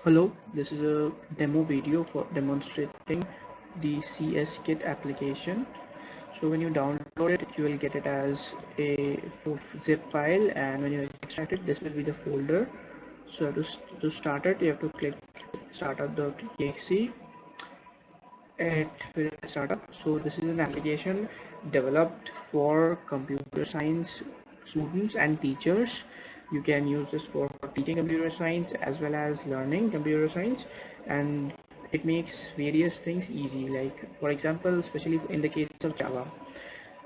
Hello, this is a demo video for demonstrating the CSKit application. So when you download it, you will get it as a zip file, and when you extract it, this will be the folder. So to start it, you have to click startup.exe. It will start up. So this is an application developed for computer science students and teachers. You can use this for teaching computer science as well as learning computer science, and it makes various things easy, like for example, especially in the case of Java.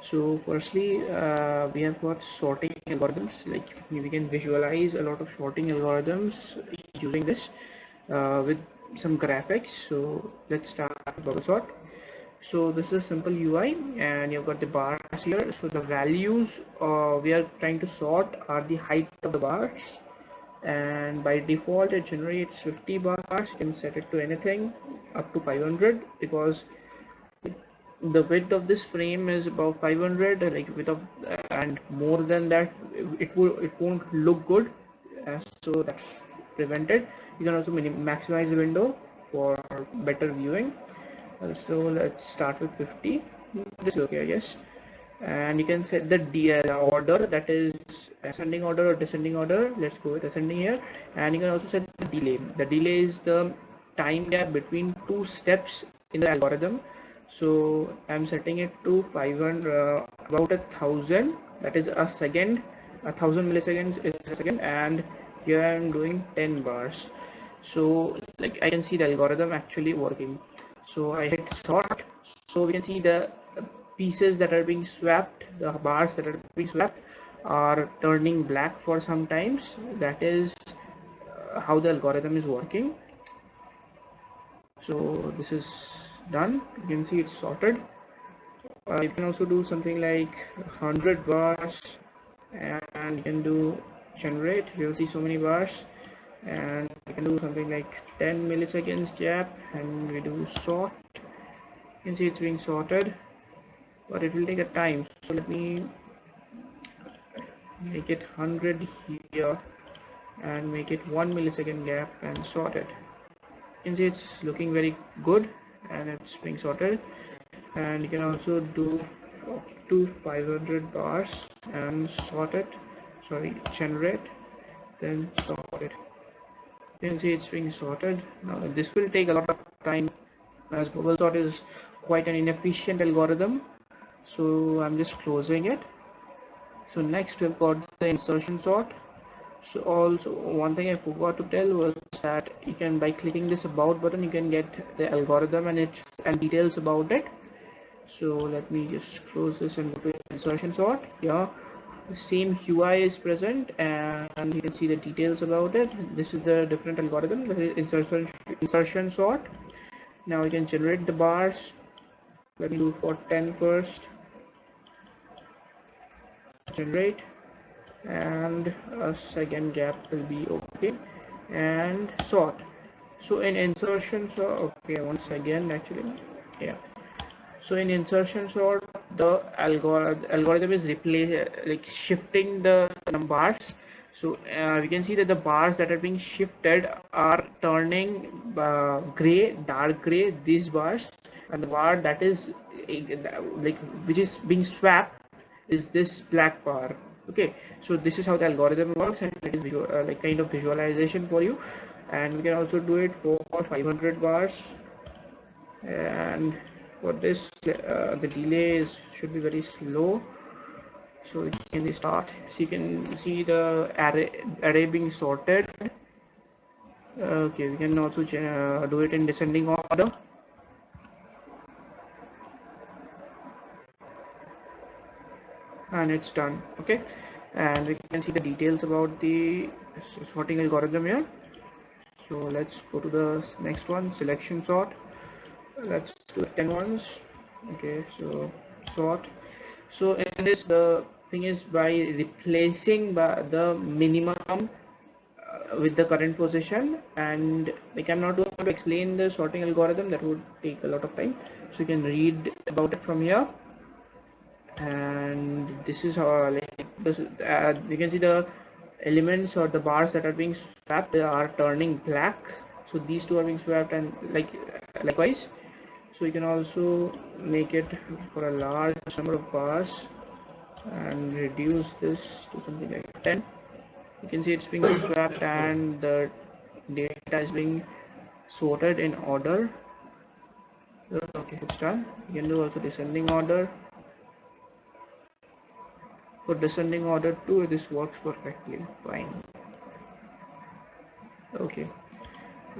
So firstly, we have got sorting algorithms. Like we can visualize a lot of sorting algorithms using this with some graphics. So let's start with BoboSort. So this is simple UI, and you've got the bars here. So the values we are trying to sort are the height of the bars, and by default it generates 50 bars. You can set it to anything up to 500, because the width of this frame is about 500, like width of, and more than that it won't look good, so that's prevented. You can also maximize the window for better viewing. So let's start with 50. This is okay, I guess. And you can set the order, that is ascending order or descending order. Let's go with ascending here. And you can also set the delay. The delay is the time gap between two steps in the algorithm. So I'm setting it to 500, about 1,000, that is a second. 1,000 milliseconds is a second, and here I'm doing 10 bars. So like I can see the algorithm actually working. So I hit sort. So we can see the pieces that are being swapped, the bars that are being swapped are turning black for some times. That is how the algorithm is working. So this is done. You can see it's sorted. You can also do something like 100 bars, and you can do generate. You'll see so many bars, and you can do something like 10 milliseconds gap, and we do sort. You can see it's being sorted, but it will take a time. So let me make it 100 here and make it 1 millisecond gap and sort it. You can see it's looking very good and it's being sorted. And you can also do up to 500 bars and sort it, sorry, generate, then sort it. You can see it's being sorted. Now this will take a lot of time, as BoboSort is quite an inefficient algorithm, so I'm just closing it. So next we've got the insertion sort. So also one thing I forgot to tell was that you can, by clicking this about button, you can get the algorithm and its and details about it. So let me just close this and go to insertion sort. Yeah, the same UI is present, and you can see the details about it. This is the different algorithm, the insertion sort. Now you can generate the bars. Let me do for 10 first. Generate, and a second gap will be okay, and sort. So in insertion sort, okay, once again actually, yeah. So in insertion sort, the algorithm is like shifting the bars. So we can see that the bars that are being shifted are turning gray, dark gray, these bars, and the bar that is like which is being swapped is this black bar. Okay, so this is how the algorithm works, and it is like kind of visualization for you. And we can also do it for 500 bars. And for this the delay should be very slow, so you can start. So you can see the array being sorted. Okay, we can also do it in descending order, and it's done. Okay, and we can see the details about the sorting algorithm here. So let's go to the next one, selection sort. Let's do 10 ones. Okay, so sort. So in this, the thing is, by replacing by the minimum with the current position, and like I'm not going to explain the sorting algorithm, that would take a lot of time. So you can read about it from here. And this is how, like this, you can see the elements or the bars that are being swapped, they are turning black. So these two are being swapped, and likewise. So you can also make it for a large number of bars and reduce this to something like 10. You can see it's being swapped and the data is being sorted in order. Okay, it's done. You can do also descending order. For descending order too, this works perfectly fine. Okay,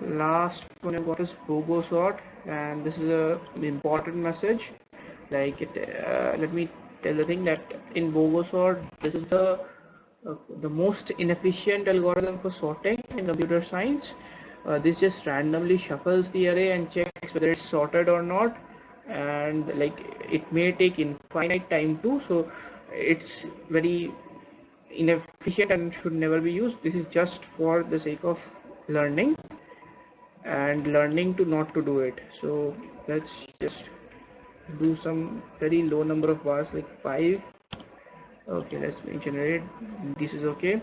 last one I've got is BoboSort, and this is a important message. Let me tell the thing that in BoboSort, this is the most inefficient algorithm for sorting in computer science. This just randomly shuffles the array and checks whether it's sorted or not, and it may take infinite time too. So it's very inefficient and should never be used. This is just for the sake of learning and learning to not to do it. So let's just do some very low number of bars, like 5. Okay, let's generate. This is okay,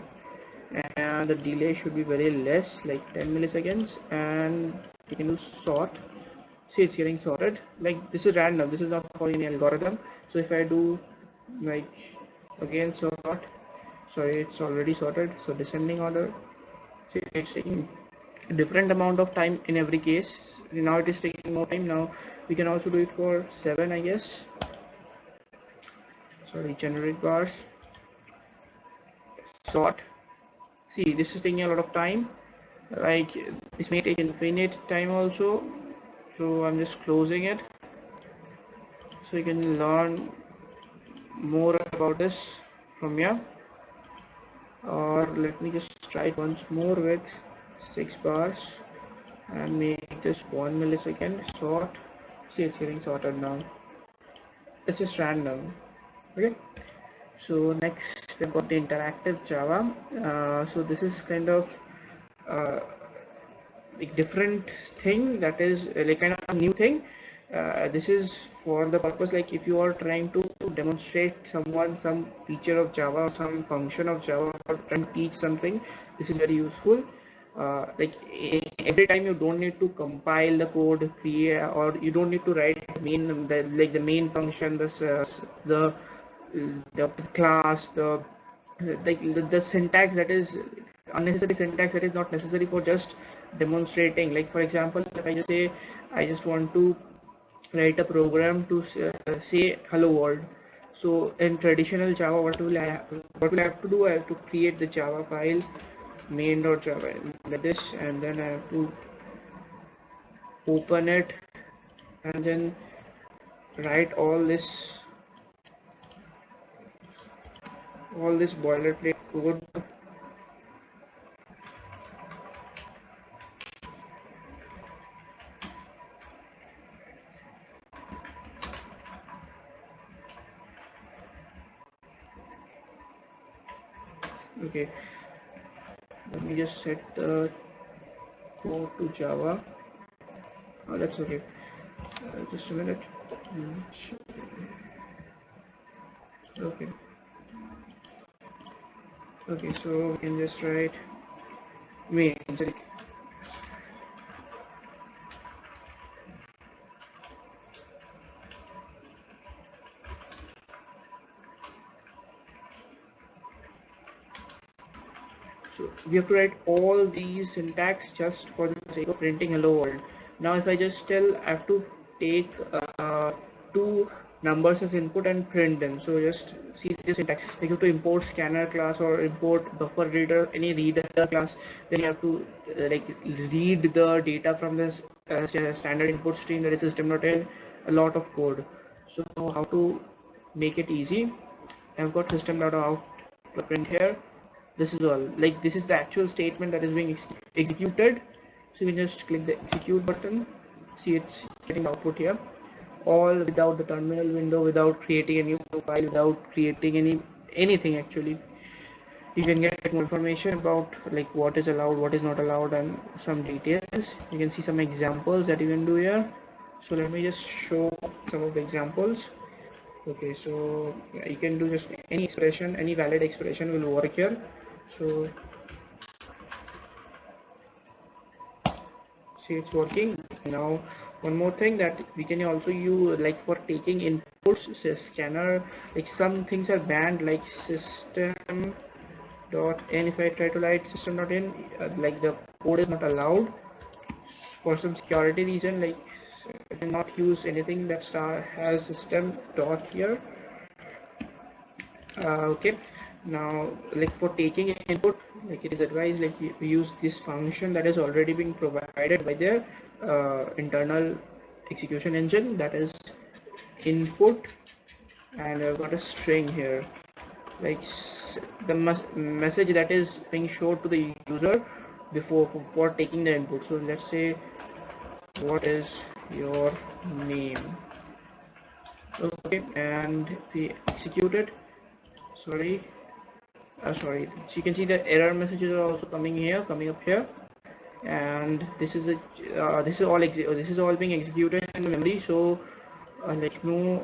and the delay should be very less, like 10 milliseconds, and you can do sort. See, it's getting sorted. Like, this is random, this is not following any algorithm. So if I do like again sort, sorry, it's already sorted. So descending order, see, it's taking a different amount of time in every case. Now it is taking more time. Now we can also do it for 7, I guess. Sorry, generate bars, sort. See, this is taking a lot of time. Like, this may take infinite time also. So I'm just closing it so you can learn more about this from here. Or let me just try it once more with 6 bars and make this 1 millisecond sort. See, it's getting sorted now. It's just random. Okay, so next we've got the interactive Java. So this is kind of uh, like different thing, that is like kind of a new thing. This is for the purpose, like if you are trying to demonstrate someone some feature of Java or some function of Java, or trying to teach something, this is very useful. Every time you don't need to compile the code, create, or you don't need to write the main function, the the class, the syntax that is unnecessary, syntax that is not necessary for just demonstrating. Like, for example, if I just say I just want to write a program to say hello world. So in traditional Java, what will I have to do? I have to create the Java file main.java like this, and then I have to open it and then write all this boilerplate code. Okay, let me just set the code to Java. Oh, that's okay. Just a minute. Okay. Okay, so we can just write main. So we have to write all these syntax just for the sake of printing hello world. Now if I just tell I have to take two numbers as input and print them, so just see this syntax. Like, you have to import scanner class or import buffer reader, any reader class. Then you have to read the data from this standard input stream, that is system.in. A lot of code. So how to make it easy? I've got system.out print here. This is all, like, this is the actual statement that is being executed. So you can just click the execute button. See, it's getting output here, all without the terminal window, without creating a new file, without creating anything actually. You can get more information about like what is allowed, what is not allowed, and some details. You can see some examples that you can do here. So let me just show some of the examples. Okay, so you can do just any expression, any valid expression will work here. So See, it's working. Now one more thing that we can also use, like for taking inputs, say scanner, like some things are banned, like system dot n. If I try to write system dot in, like the code is not allowed for some security reason. Like I cannot use anything that has system dot here. Okay, now like for taking input, like it is advised like you use this function that is already being provided by their internal execution engine, that is input, and I've got a string here, like the message that is being showed to the user before for taking the input. So let's say, what is your name? Okay, and we execute it. Sorry, so you can see the error messages are also coming up here, and this is a this is all being executed in memory. So like no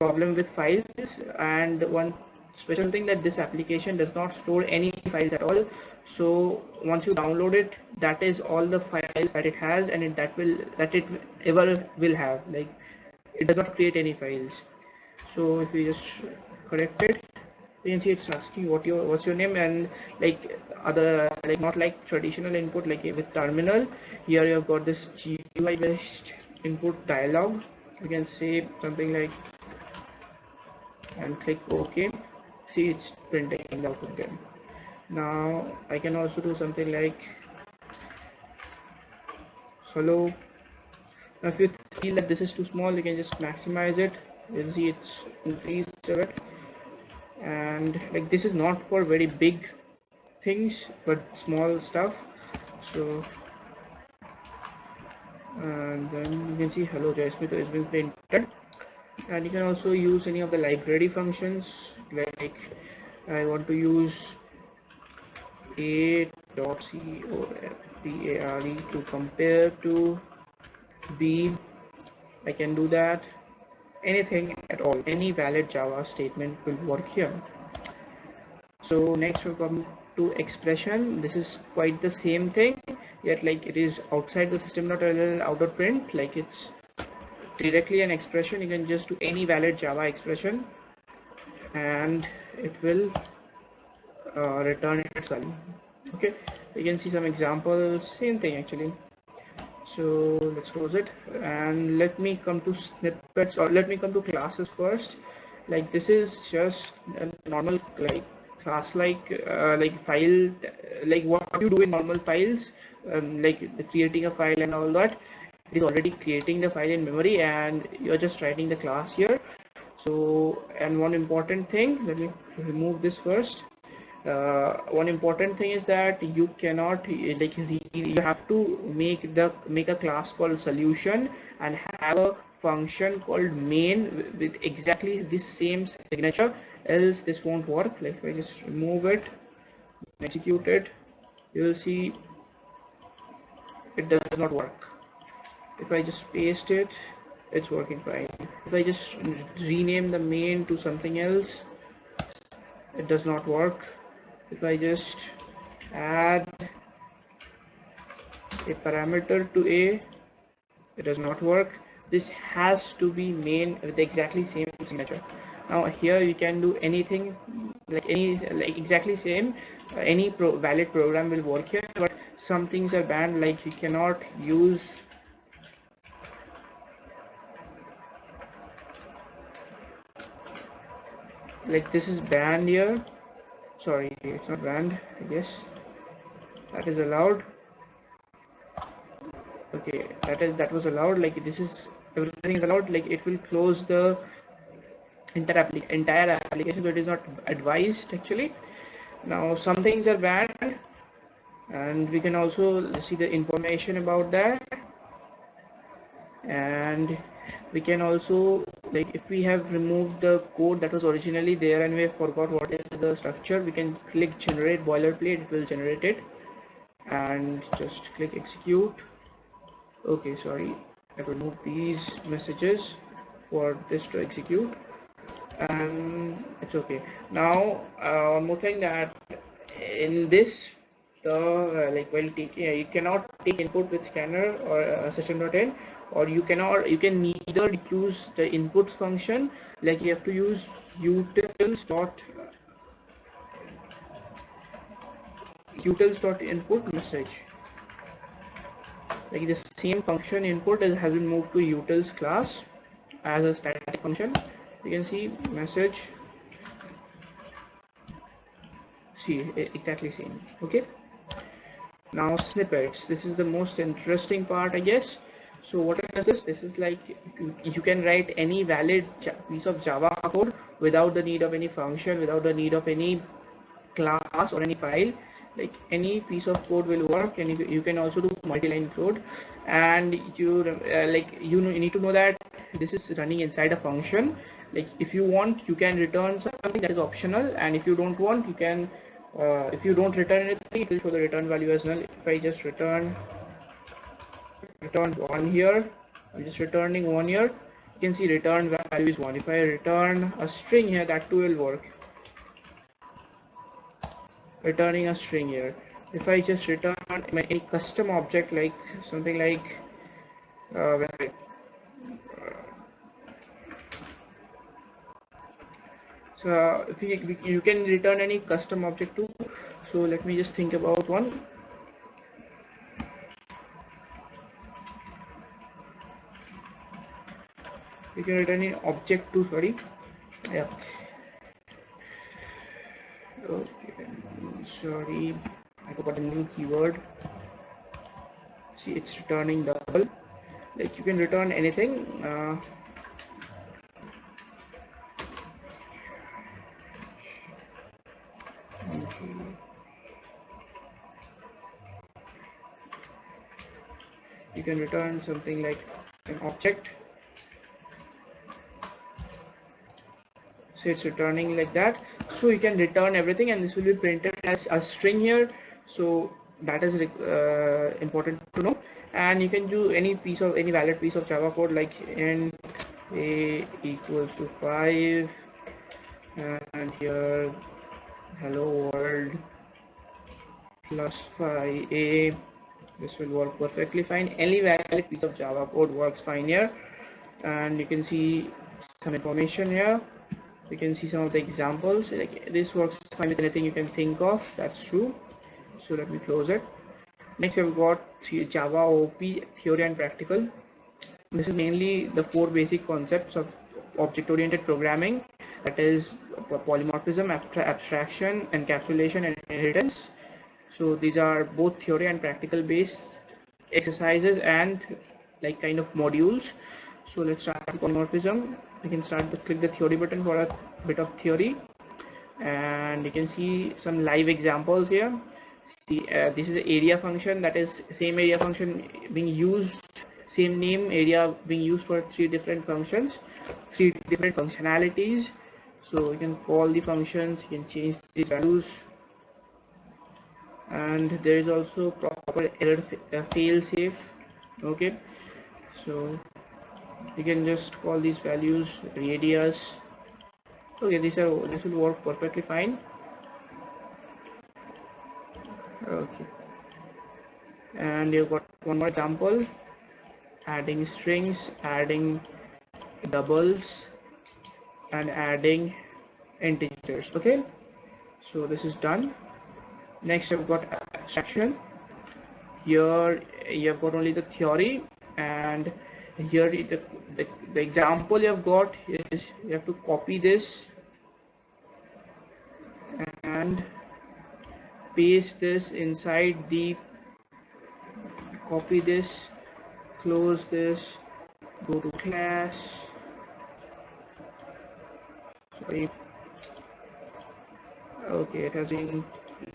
problem with files. And one special thing, that this application does not store any files at all. So once you download it, that is all the files that it has, and that it ever will have. Like it does not create any files. So if we just correct it, you can see it's asking what's your name, and like other, like not like traditional input like with terminal. Here you've got this GUI based input dialog. You can say something like, and click OK. See, it's printing the output then. Now I can also do something like hello. Now if you feel that this is too small, you can just maximize it. You'll see it's increased a bit. And like this is not for very big things but small stuff. So and then you can see hello JSP is being printed. And you can also use any of the library functions, like I want to use a.compare to compare to b. I can do that. Anything at all, any valid Java statement will work here. So next we come to expression. This is quite the same thing, yet like it is outside the system.ll outer print. Like it's directly an expression. You can just do any valid Java expression and it will return its value. Okay, you can see some examples, same thing actually. So let's close it, and let me come to snippets, or let me come to classes first. Like this is just a normal like class, like file, like what you do in normal files, like creating a file and all that. It is already creating the file in memory and you're just writing the class here. So, and one important thing, let me remove this first. One important thing is that you cannot like you have to make a class called solution and have a function called main with exactly this same signature, else this won't work. Like if I just remove it, execute it, you will see it does not work. If I just paste it, it's working fine. If I just rename the main to something else, it does not work. If I just add a parameter to a, it does not work. This has to be main with exactly same signature. Now here you can do anything, like exactly same, any valid program will work here, but some things are banned, like you cannot use, like this is banned here. Sorry, it's not banned, I guess. That is allowed. Okay, that was allowed. Like this is, everything is allowed. Like it will close the entire application, so it is not advised actually. Now some things are banned, and we can also see the information about that. And we can also, like if we have removed the code that was originally there and we have forgot what is the structure, we can click generate boilerplate, it will generate it, and just click execute. Okay, sorry, I have removed these messages for this to execute, and it's okay. Now one more thing, that in this the like while taking you cannot take input with scanner or system.in, or you can neither use the inputs function, like you have to use utils.input message. Like the same function input has been moved to utils class as a static function. You can see message, see exactly same. Okay, now snippets, this is the most interesting part, I guess. So what is this? This is like you can write any valid piece of Java code without the need of any function, without the need of any class or any file. Like any piece of code will work, and you can also do multi-line code. And you need to know that this is running inside a function. Like if you want, you can return something that is optional, and if you don't want, you can if you don't return anything, it will show the return value as null. If I just return 1 here, I'm just returning 1 here, you can see return value is 1. If I return a string here, that too will work, returning a string here. If I just return any custom object, like something like uh, so if you can return any custom object too. So let me just think about one. You can return an object too, sorry. Yeah, okay, sorry, I forgot a new keyword. See, it's returning double. Like you can return anything. You can return something like an object, so it's returning like that. So you can return everything, and this will be printed as a string here. So that is important to know. And you can do any valid piece of Java code, like int a equals to 5, and here hello world plus 5a. This will work perfectly fine. Any valid piece of Java code works fine here. And you can see some information here. You can see some of the examples. Like this works fine with anything you can think of. That's true. So let me close it. Next, we've got Java OOP theory and practical. This is mainly the 4 basic concepts of object-oriented programming, that is polymorphism, abstraction, encapsulation, and inheritance. So these are both theory and practical based exercises and like kind of modules. So let's start with polymorphism. We can click the theory button for a bit of theory, and you can see some live examples here. See, this is an area function, that is same area function being used, same name area being used for 3 different functions, 3 different functionalities. So you can call the functions, you can change these values, and there is also proper error fail safe. Okay, so you can just call these values radius. Okay, this will work perfectly fine. Okay, and you've got one more example, adding strings, adding doubles, and adding integers. Okay, so this is done. Next, you've got abstraction. Here you've got only the theory, and here the example you've got is you have to copy this and paste this inside the, copy this, close this, go to class, sorry, okay, it has been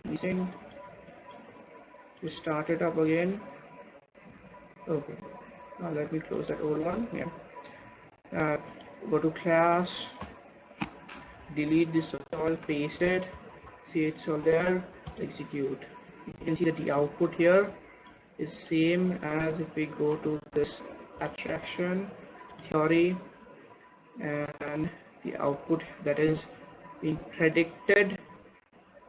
missing, just start it up again. Okay, now let me close that old one. Yeah, go to class, delete this all, paste it, see it's all there, execute. You can see that the output here is same as if we go to this abstraction theory, and the output that is being predicted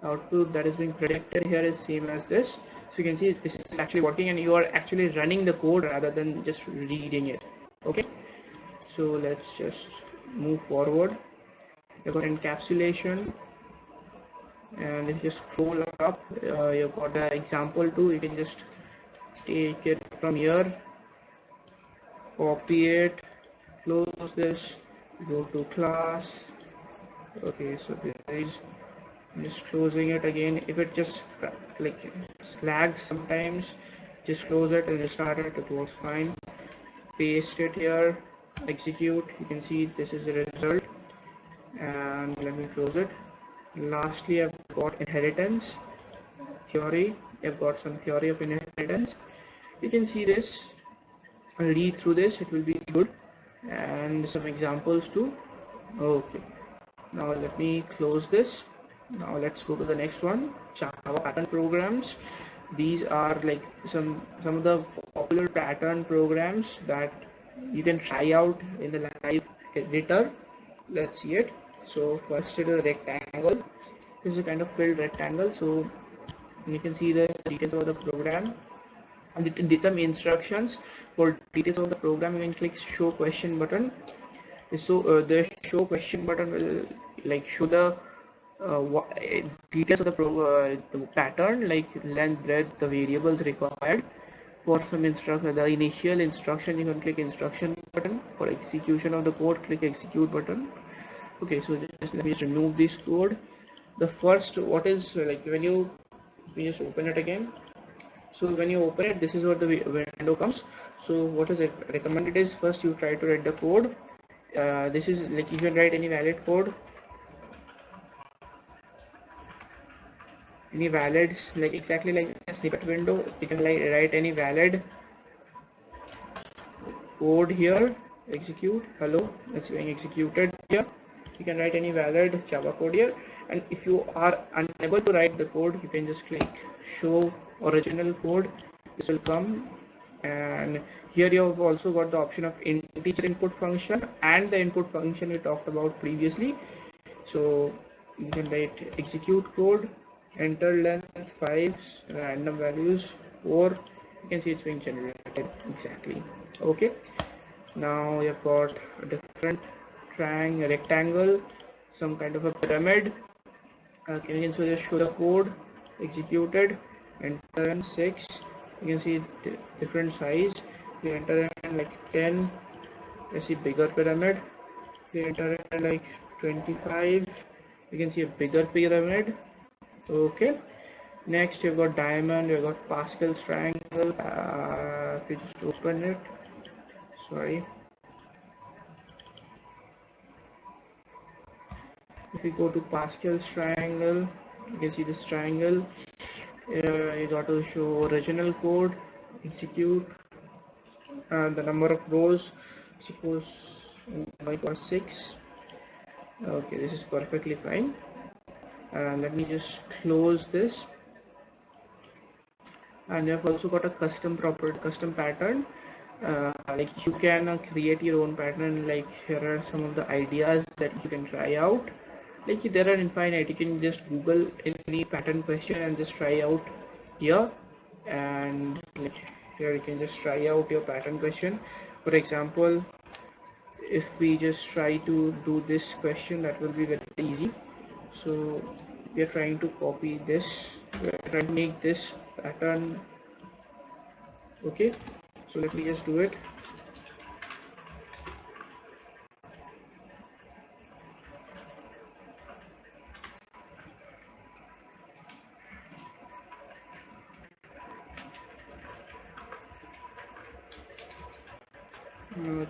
output that is being predicted here is same as this. So you can see this is actually working and you are actually running the code rather than just reading it. Okay, so let's just move forward. You've got encapsulation, and if you just scroll up, you've got the example too. You can just take it from here, copy it, close this, go to class. Okay, so there is, just closing it again. If it just like lags sometimes, just close it and restart it. It works fine. Paste it here, execute. You can see this is the result, and let me close it. Lastly, I've got inheritance theory. I've got some theory of inheritance. You can see this, read through this, it will be good, and some examples too. Okay, now let me close this. Now let's go to the next one, Java pattern programs. These are like some of the popular pattern programs that you can try out in the live editor. Let's see it. So first it is a rectangle. This is a kind of filled rectangle, so you can see the details of the program and it did some instructions. For details of the program, you can click show question button. So the show question button will like show the details of the pattern, like length, breadth, the variables required. For some instruction, the initial instruction, you can click instruction button. For execution of the code, click execute button. Okay, so just let me just remove this code. The first, what is like when you just open it again. So when you open it, this is what the window comes. So what is it recommended is, first you try to write the code. This is like you can write any valid code, any valid, like exactly like a snippet window. You can like write any valid code here, execute. Hello, it's being executed here. You can write any valid Java code here, and if you are unable to write the code, you can just click show original code. This will come, and here you have also got the option of integer input function and the input function we talked about previously. So you can write execute code, enter length 5, random values 4. You can see it's being generated exactly. Okay, now you've got a different triangle, rectangle, some kind of a pyramid. Can you also just show the code, executed, enter in 6. You can see different size. You enter in like 10. You see bigger pyramid. You enter in like 25. You can see a bigger pyramid. Okay, next you've got diamond, you've got Pascal's triangle. If you just open it, sorry, if you go to Pascal's triangle, you can see this triangle. You got to show original code, execute, and the number of rows, suppose it was 6. Okay, this is perfectly fine. Let me just close this. And you have also got a custom property, custom pattern. Like you can create your own pattern. Like here are some of the ideas that you can try out. Like there are infinite. You can just Google any pattern question and just try out here. And like here you can just try out your pattern question. For example, if we just try to do this question, that will be very easy. So we are trying to copy this. We are trying to make this pattern. Okay, so let me just do it.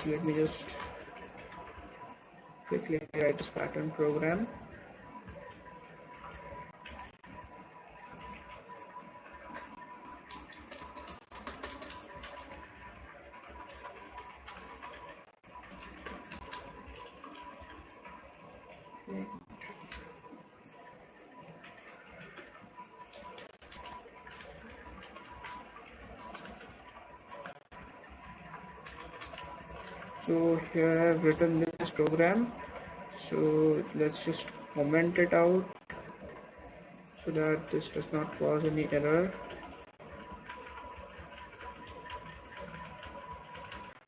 Let me just quickly write this pattern program. So here I've written this program. So let's just comment it out. so that this does not cause any error.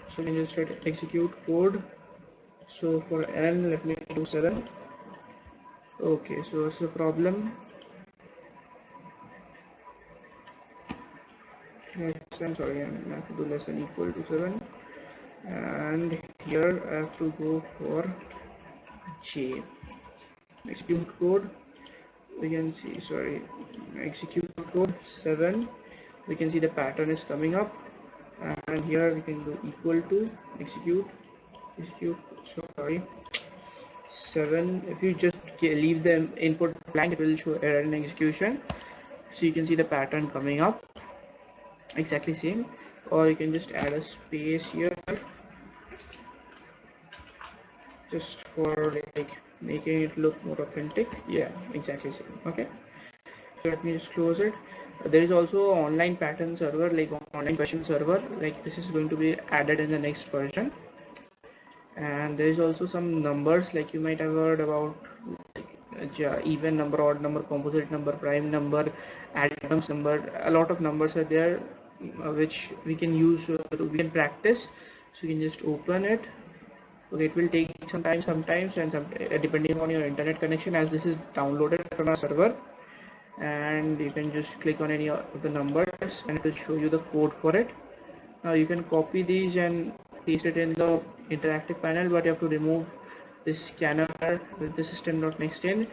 So we can just hit execute code. So for n, let me do 7. Okay, so what's the problem? I'm sorry, I have to do less than equal to 7, and here I have to go for j. Execute code. We can see, sorry, execute code 7. We can see the pattern is coming up, and here we can do equal to execute. Sorry, 7. If you just leave the input blank, it will show error in execution. So you can see the pattern coming up exactly same, or you can just add a space here just for like making it look more authentic. Yeah, exactly same. Okay, so let me just close it. There is also online pattern server, like online question server, like this is going to be added in the next version. And there is also some numbers, like you might have heard about even number, odd number, composite number, prime number, Adams number. A lot of numbers are there which we can use, we can practice. So you can just open it. Okay, it will take some time sometimes, and depending on your internet connection, as this is downloaded from our server. And you can just click on any of the numbers and it will show you the code for it. Now you can copy these and paste it in the interactive panel, but you have to remove this scanner with the system.in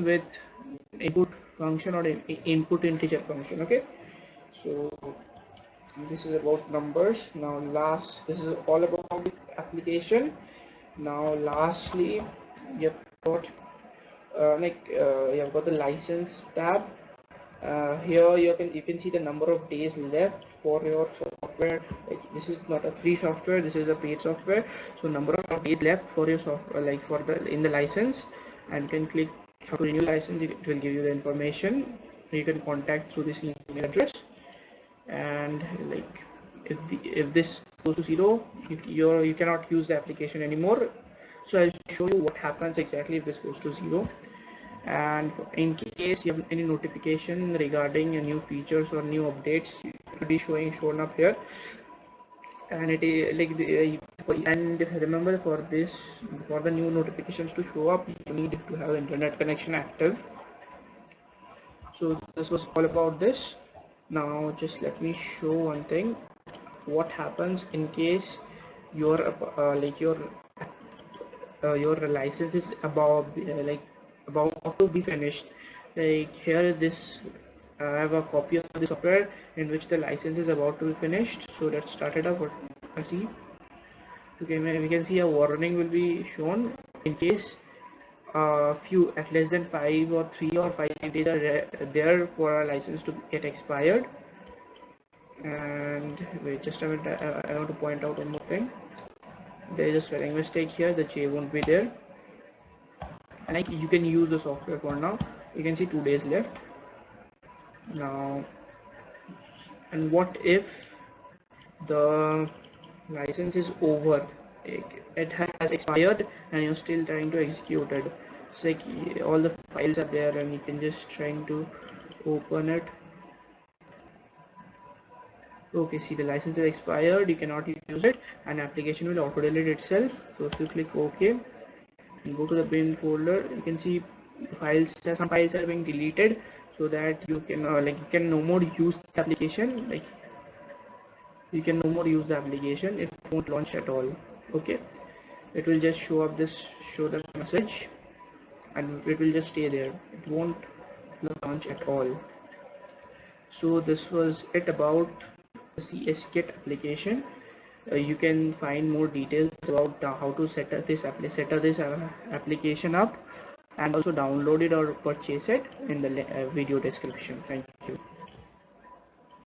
with input function or input integer function. Okay, so this is about numbers. Now this is all about the application. Now lastly, you've got you've got the license tab. Here you can see the number of days left for your software. Like, this is not a free software, this is a paid software. So number of days left for your software, like for the in the license, and you can click how to renew license. It will give you the information. You can contact through this email address. And like if this goes to 0, you cannot use the application anymore. So I'll show you what happens exactly if this goes to 0. And in case you have any notification regarding new features or new updates, it will be shown up here. And it is like and remember, for the new notifications to show up, you need to have internet connection active. So this was all about this. Now just let me show one thing. What happens in case your your license is about to be finished. Like here, this I have a copy of the software in which the license is about to be finished. So let's start it up. See, okay, we can see a warning will be shown in case few at less than 3 or 5 days are there for our license to get expired. And wait just a minute, I want to point out one more thing. There is a spelling mistake here, the J won't be there. And like you can use the software for now. You can see 2 days left now. And what if the license is over, it has expired and you're still trying to execute it? It's like all the files are there and you can just trying to open it. Okay, see, the license is expired, you cannot use it, and application will auto delete itself. So if you click OK and go to the bin folder, you can see some files are being deleted, so that you can you can no more use the application. Like you can no more use the application, it won't launch at all. Okay, it will just show the message, and it will just stay there, it won't launch at all. So this was it about the CSKit application. You can find more details about how to set up this application up, and also download it or purchase it in the video description. Thank you.